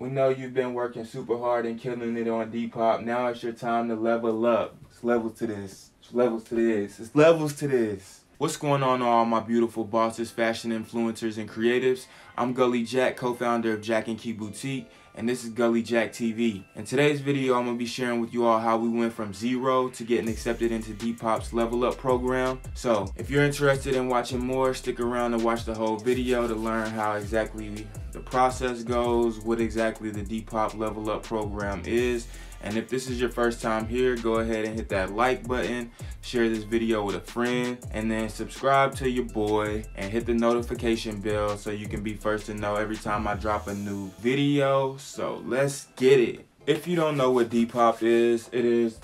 We know you've been working super hard and killing it on Depop. Now it's your time to level up. It's levels to this. It's levels to this. It's levels to this. What's going on, all my beautiful bosses, fashion influencers, and creatives? I'm Gully Jacq, co-founder of Jacq and Key Boutique, and this is Gully Jacq TV. In today's video, I'm going to be sharing with you all how we went from zero to getting accepted into Depop's Level Up program. So, if you're interested in watching more, stick around and watch the whole video to learn how exactly the process goes, what exactly the Depop Level Up program is. And if this is your first time here, go ahead and hit that like button, share this video with a friend, and then subscribe to your boy and hit the notification bell so you can be first to know every time I drop a new video. So let's get it. If you don't know what Depop is, it is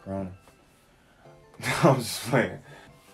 Corona. I'm just playing.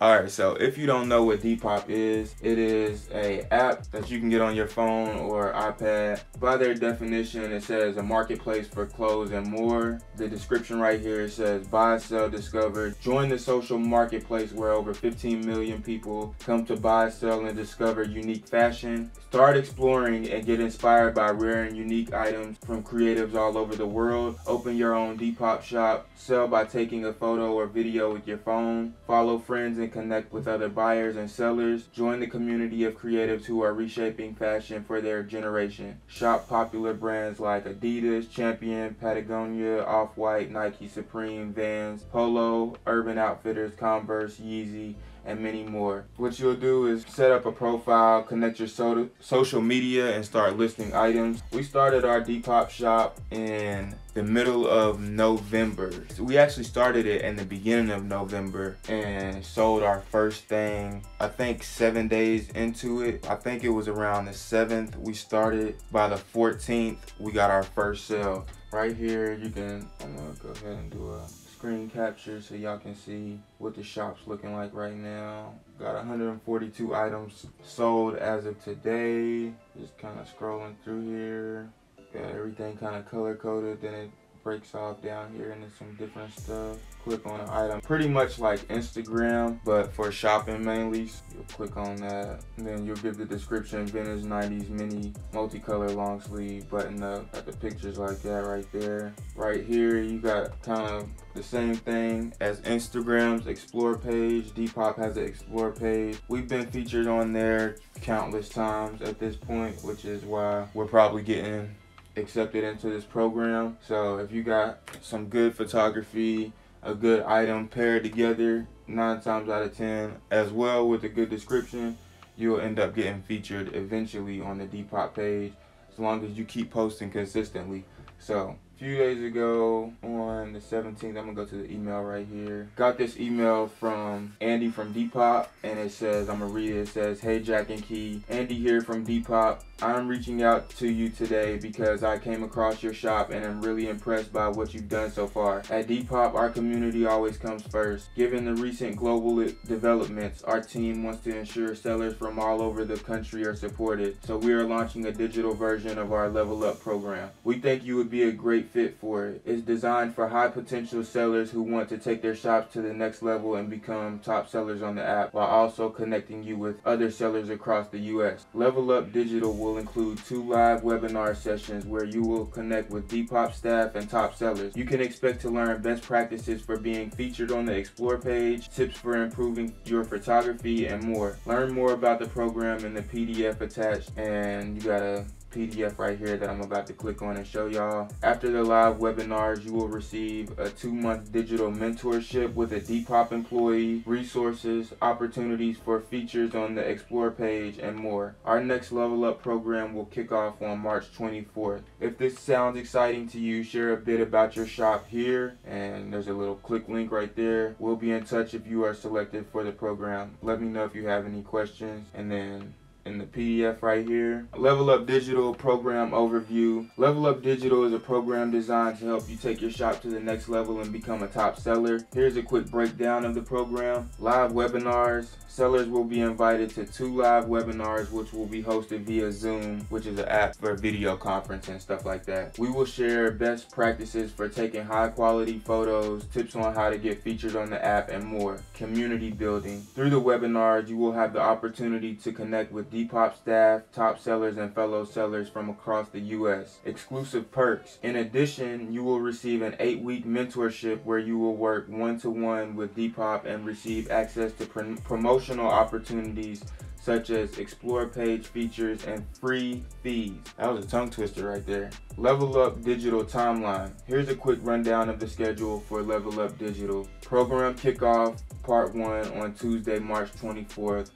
Alright, so if you don't know what Depop is, it is an app that you can get on your phone or iPad. By their definition, it says a marketplace for clothes and more. The description right here says buy, sell, discover. Join the social marketplace where over 15 million people come to buy, sell, and discover unique fashion. Start exploring and get inspired by rare and unique items from creatives all over the world. Open your own Depop shop. Sell by taking a photo or video with your phone. Follow friends and connect with other buyers and sellers. Join the community of creatives who are reshaping fashion for their generation. Shop popular brands like Adidas, Champion, Patagonia, Off-White, Nike, Supreme, Vans, Polo, Urban Outfitters, Converse, Yeezy, and many more. What you'll do is set up a profile, connect your social media, and start listing items. We started our Depop shop in the middle of November. So we actually started it in the beginning of November and sold our first thing, I think 7 days into it. I think it was around the 7th we started. By the 14th, we got our first sale. Right here, I'm gonna go ahead and do a screen capture so y'all can see what the shop's looking like right now. Got 142 items sold as of today. Just kind of scrolling through here. Got everything kind of color coded, then it breaks off down here into some different stuff. Click on an item, pretty much like Instagram, but for shopping mainly. You'll click on that, and then you'll give the description: vintage 90s mini multicolor long sleeve button up. Got the pictures like that right there. Right here, you got kind of the same thing as Instagram's explore page. Depop has an explore page. We've been featured on there countless times at this point, which is why we're probably getting accepted into this program. So if you got some good photography, a good item paired together 9 times out of 10, as well with a good description, you'll end up getting featured eventually on the Depop page, as long as you keep posting consistently. So a few days ago on the 17th, I'm gonna go to the email right here. Got this email from Andy from Depop, and it says, I'm gonna read it. It says, "Hey Jacq and Key, Andy here from Depop. I'm reaching out to you today because I came across your shop and I'm really impressed by what you've done so far. At Depop, our community always comes first. Given the recent global developments, our team wants to ensure sellers from all over the country are supported. So we are launching a digital version of our Level Up program. We think you would be a great fit for it. It's designed for high potential sellers who want to take their shops to the next level and become top sellers on the app, while also connecting you with other sellers across the US. Level Up Digital will include 2 live webinar sessions where you will connect with Depop staff and top sellers. You can expect to learn best practices for being featured on the Explore page, tips for improving your photography, and more. Learn more about the program in the PDF attached, and you got a PDF right here that I'm about to click on and show y'all. After the live webinars, you will receive a 2-month digital mentorship with a Depop employee, resources, opportunities for features on the Explore page, and more. Our next Level Up program will kick off on March 24th. If this sounds exciting to you, share a bit about your shop here, and there's a little click link right there. We'll be in touch if you are selected for the program. Let me know if you have any questions, and then in the PDF right here, Level Up Digital program overview. Level Up Digital is a program designed to help you take your shop to the next level and become a top seller. Here's a quick breakdown of the program. Live webinars. Sellers will be invited to 2 live webinars, which will be hosted via Zoom, which is an app for video conference and stuff like that. We will share best practices for taking high quality photos, tips on how to get featured on the app, and more. Community building. Through the webinars, you will have the opportunity to connect with Depop staff, top sellers, and fellow sellers from across the U.S. Exclusive perks. In addition, you will receive an 8-week mentorship where you will work one-to-one with Depop and receive access to promotional opportunities such as explore page features and free fees. That was a tongue twister right there. Level Up Digital timeline. Here's a quick rundown of the schedule for Level Up Digital. Program kickoff part 1 on Tuesday, March 24th.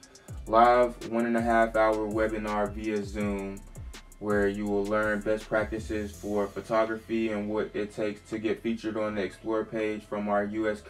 Live 1.5 hour webinar via Zoom where you will learn best practices for photography and what it takes to get featured on the explore page from our US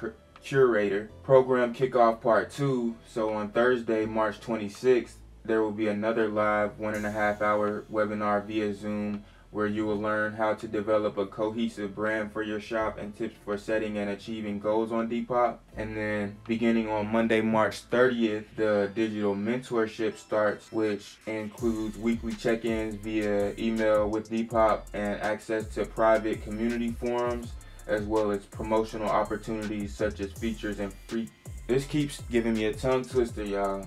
curator. Program kickoff part 2. So on Thursday, March 26th, there will be another live 1.5 hour webinar via Zoom where you will learn how to develop a cohesive brand for your shop and tips for setting and achieving goals on Depop. And then beginning on Monday, March 30th, the digital mentorship starts, which includes weekly check-ins via email with Depop and access to private community forums, as well as promotional opportunities such as features and free. This keeps giving me a tongue twister, y'all.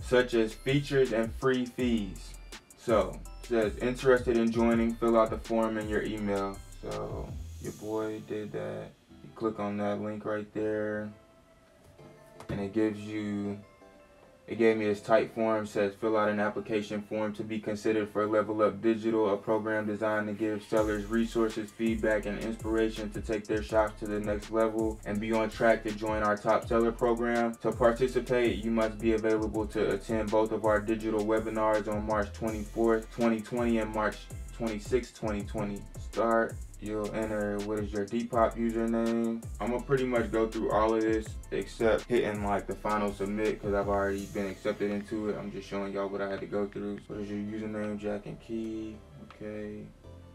Such as features and free fees. So, it says interested in joining, fill out the form in your email. So, your boy did that. You click on that link right there, and it gives you. It gave me this type form, says fill out an application form to be considered for Level Up Digital, a program designed to give sellers resources, feedback, and inspiration to take their shops to the next level and be on track to join our top seller program. To participate, you must be available to attend both of our digital webinars on March 24th, 2020 and March 26th, 2020. Start. You'll enter what is your Depop username. I'm gonna pretty much go through all of this except hitting like the final submit because I've already been accepted into it. I'm just showing y'all what I had to go through. What is your username? Jacq and Key. Okay.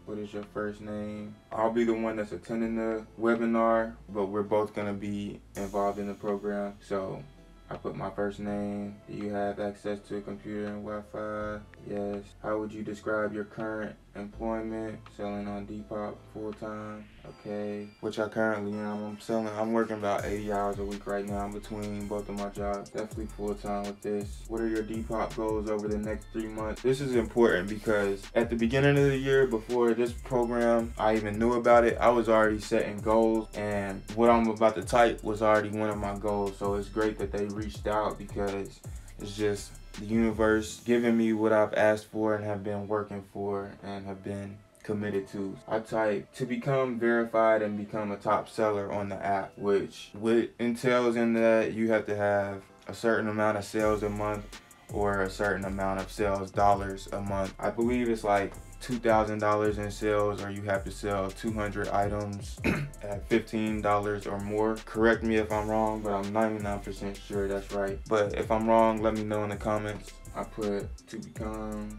What is your first name? I'll be the one that's attending the webinar, but we're both gonna be involved in the program. So I put my first name. Do you have access to a computer and Wi-Fi? Yes. How would you describe your current employment? Selling on Depop full-time. Okay. Which I currently am. I'm working about 80 hours a week right now between both of my jobs. Definitely full-time with this. What are your Depop goals over the next 3 months? This is important because at the beginning of the year, before this program, I even knew about it, I was already setting goals, and what I'm about to type was already one of my goals. So it's great that they reached out because it's just the universe giving me what I've asked for and have been working for and have been committed to. I type to become verified and become a top seller on the app, which what entails in that you have to have a certain amount of sales a month or a certain amount of sales dollars a month. I believe it's like $2,000 in sales, or you have to sell 200 items at $15 or more. Correct me if I'm wrong, but I'm 99% sure that's right. But if I'm wrong, let me know in the comments. I put to become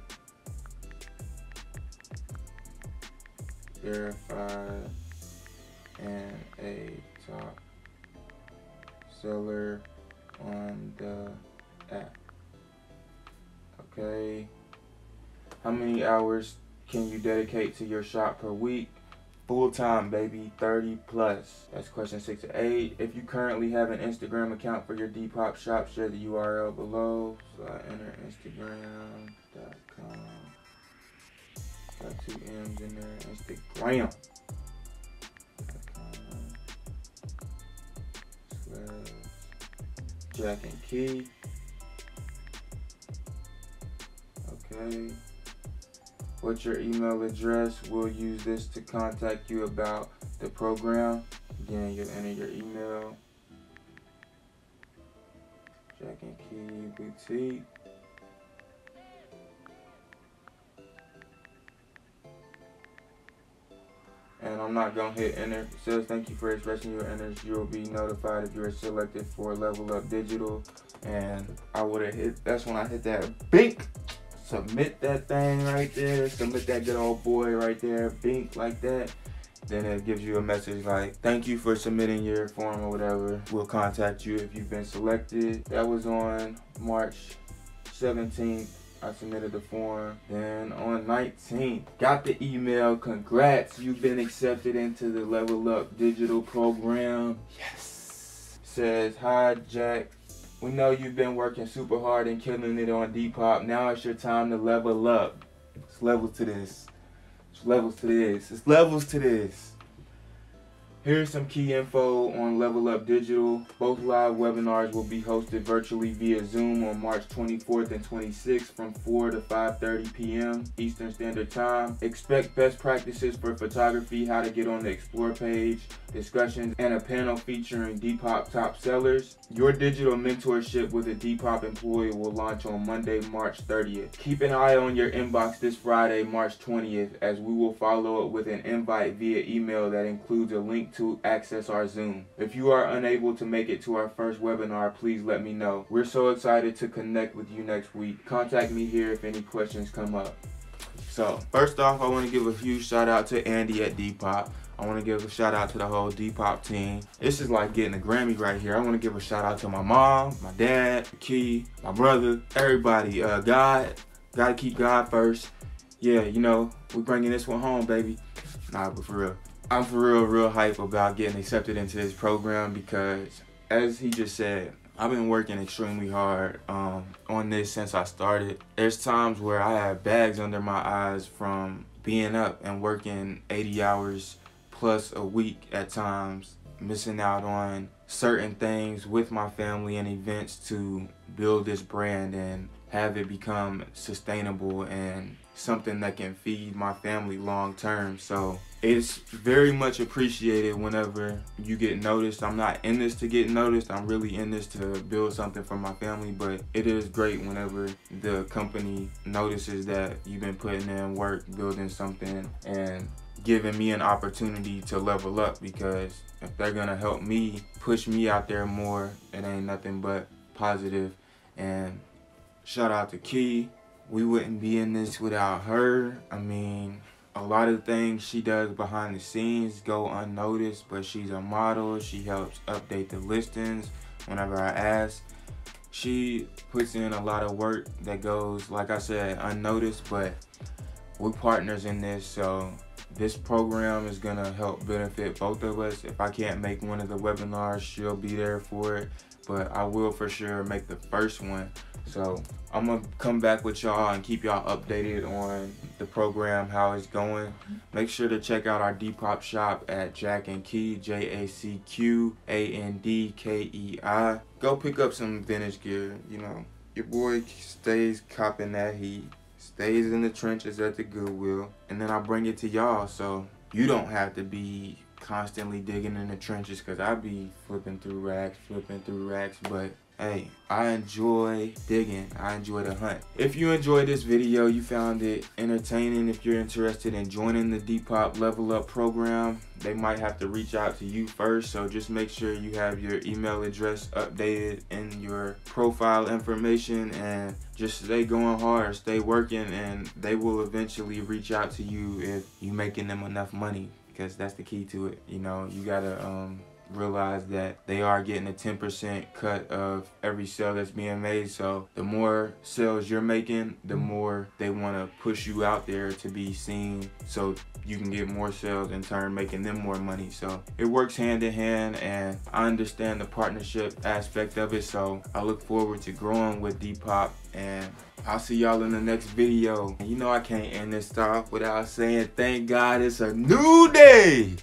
verified and a top seller on the app. Okay. How many hours can you dedicate to your shop per week? Full time, baby, 30 plus. That's question 6 to 8. If you currently have an Instagram account for your Depop shop, share the URL below. So I enter Instagram.com. Got 2 M's in there. Instagram.com / Jacq and Key. Okay. What's your email address? We'll use this to contact you about the program. Again, you'll enter your email. Jacq and Key Boutique. And I'm not gonna hit enter. It says thank you for expressing your interest. You'll be notified if you are selected for Level Up Digital. And I would have hit, that's when I hit that bink. Submit that thing right there. Submit that good old boy right there. Bink like that. Then it gives you a message like, thank you for submitting your form or whatever. We'll contact you if you've been selected. That was on March 17th. I submitted the form. Then on 19th, got the email. Congrats, you've been accepted into the Level Up Digital program. Yes. Says, hi Jacq. We know you've been working super hard and killing it on Depop. Now it's your time to level up. It's levels to this. It's levels to this. It's levels to this. Here's some key info on Level Up Digital. Both live webinars will be hosted virtually via Zoom on March 24th and 26th from 4 to 5:30 p.m. Eastern Standard Time. Expect best practices for photography, how to get on the Explore page, discussions, and a panel featuring Depop top sellers. Your digital mentorship with a Depop employee will launch on Monday, March 30th. Keep an eye on your inbox this Friday, March 20th, as we will follow up with an invite via email that includes a link to access our Zoom. If you are unable to make it to our first webinar, please let me know. We're so excited to connect with you next week. Contact me here if any questions come up. So, first off, I want to give a huge shout out to Andy at Depop. I want to give a shout out to the whole Depop team. This is like getting a Grammy right here. I want to give a shout out to my mom, my dad, Key, my brother, everybody. God, gotta keep God first. Yeah, you know, we're bringing this one home, baby. Nah, but for real. I'm for real hype about getting accepted into this program because, as he just said, I've been working extremely hard on this since I started. There's times where I have bags under my eyes from being up and working 80 hours plus a week at times, missing out on certain things with my family and events to build this brand and have it become sustainable and something that can feed my family long term. So it's very much appreciated whenever you get noticed. I'm not in this to get noticed. I'm really in this to build something for my family, but it is great whenever the company notices that you've been putting in work, building something, and giving me an opportunity to level up, because if they're gonna help me, push me out there more, it ain't nothing but positive. And shout out to Key. We wouldn't be in this without her. I mean, a lot of things she does behind the scenes go unnoticed, but she's a model. She helps update the listings whenever I ask. She puts in a lot of work that goes, like I said, unnoticed, but we're partners in this, so this program is gonna help benefit both of us. If I can't make one of the webinars, she'll be there for it, but I will for sure make the first one. So I'm gonna come back with y'all and keep y'all updated on the program, how it's going. Make sure to check out our Depop shop at Jacq and Key, JACQANDKEI. Go pick up some vintage gear. You know, your boy stays copping that heat, stays in the trenches at the Goodwill, and then I bring it to y'all so you don't have to be constantly digging in the trenches, because I be flipping through racks, but hey, I enjoy digging. I enjoy the hunt. If you enjoyed this video, you found it entertaining, if you're interested in joining the Depop Level Up program, they might have to reach out to you first, so just make sure you have your email address updated in your profile information, and just stay going hard, stay working, and they will eventually reach out to you if you're making them enough money, because that's the key to it. You know, you gotta realize that they are getting a 10% cut of every sale that's being made. So the more sales you're making, the more they want to push you out there to be seen, so you can get more sales, in turn making them more money. So it works hand in hand, and I understand the partnership aspect of it. So I look forward to growing with Depop, and I'll see y'all in the next video. And you know I can't end this off without saying thank God it's a new day.